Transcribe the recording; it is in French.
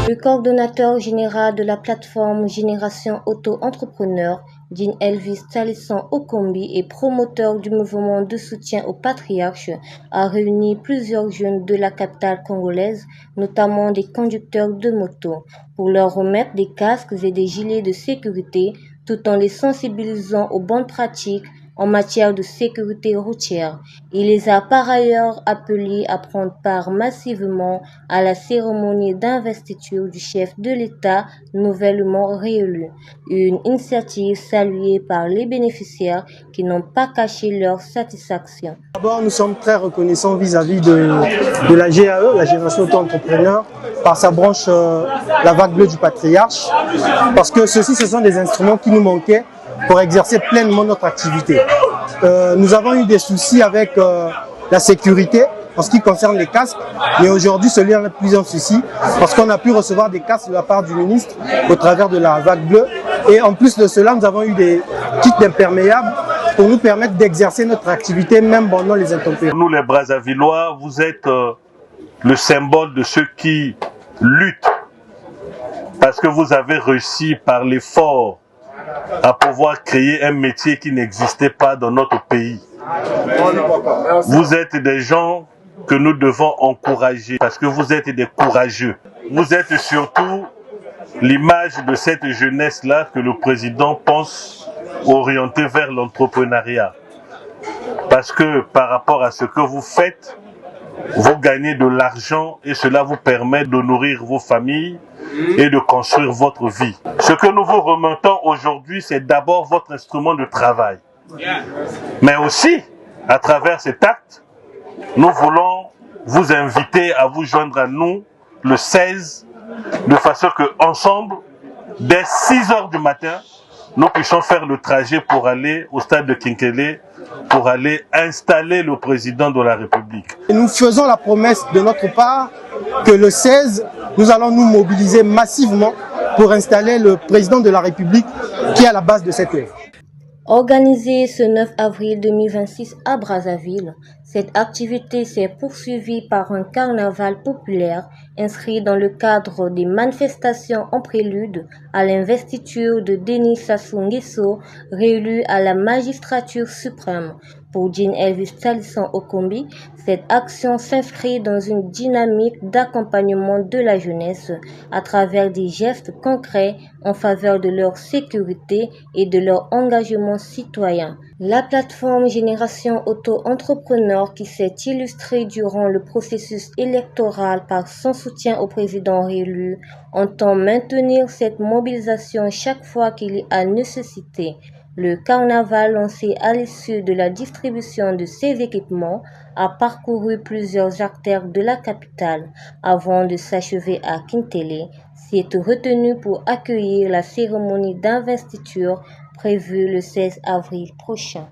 Le coordonnateur général de la plateforme Génération Auto-Entrepreneur, Jean Elvis Talisson Okombi, et promoteur du mouvement de soutien aux patriarches, a réuni plusieurs jeunes de la capitale congolaise, notamment des conducteurs de moto, pour leur remettre des casques et des gilets de sécurité, tout en les sensibilisant aux bonnes pratiques en matière de sécurité routière. Il les a par ailleurs appelés à prendre part massivement à la cérémonie d'investiture du chef de l'État nouvellement réélu. Une initiative saluée par les bénéficiaires qui n'ont pas caché leur satisfaction. D'abord, nous sommes très reconnaissants vis-à-vis de la GAE, la Génération Auto-Entrepreneur, par sa branche la vague bleue du patriarche, parce que ce sont des instruments qui nous manquaient pour exercer pleinement notre activité. Nous avons eu des soucis avec la sécurité en ce qui concerne les casques, mais aujourd'hui celui-là n'a plus un souci parce qu'on a pu recevoir des casques de la part du ministre au travers de la vague bleue, et en plus de cela nous avons eu des kits d'imperméables pour nous permettre d'exercer notre activité même pendant les intempéries. Nous les Brazzavillois, vous êtes le symbole de ceux qui luttent parce que vous avez réussi par l'effort à pouvoir créer un métier qui n'existait pas dans notre pays. Vous êtes des gens que nous devons encourager parce que vous êtes des courageux. Vous êtes surtout l'image de cette jeunesse-là que le président pense orienter vers l'entrepreneuriat. Parce que par rapport à ce que vous faites, vous gagnez de l'argent et cela vous permet de nourrir vos familles et de construire votre vie. Ce que nous vous remettons aujourd'hui, c'est d'abord votre instrument de travail. Mais aussi, à travers cet acte, nous voulons vous inviter à vous joindre à nous le 16, de façon qu'ensemble, dès 6 heures du matin, nous puissions faire le trajet pour aller au stade de Kinkele, pour aller installer le président de la République. Nous faisons la promesse de notre part que le 16, nous allons nous mobiliser massivement pour installer le président de la République qui est à la base de cette œuvre. Organisée ce 9 avril 2026 à Brazzaville, cette activité s'est poursuivie par un carnaval populaire inscrit dans le cadre des manifestations en prélude à l'investiture de Denis Sassou Nguesso, réélu à la magistrature suprême. Pour Jean Elvis Talisson Okombi, cette action s'inscrit dans une dynamique d'accompagnement de la jeunesse à travers des gestes concrets en faveur de leur sécurité et de leur engagement citoyen. La plateforme Génération Auto-Entrepreneur, qui s'est illustrée durant le processus électoral par son soutien au président réélu, entend maintenir cette mobilisation chaque fois qu'il y a nécessité. Le carnaval, lancé à l'issue de la distribution de ces équipements, a parcouru plusieurs artères de la capitale avant de s'achever à Kintele, s'est retenu pour accueillir la cérémonie d'investiture prévue le 16 avril prochain.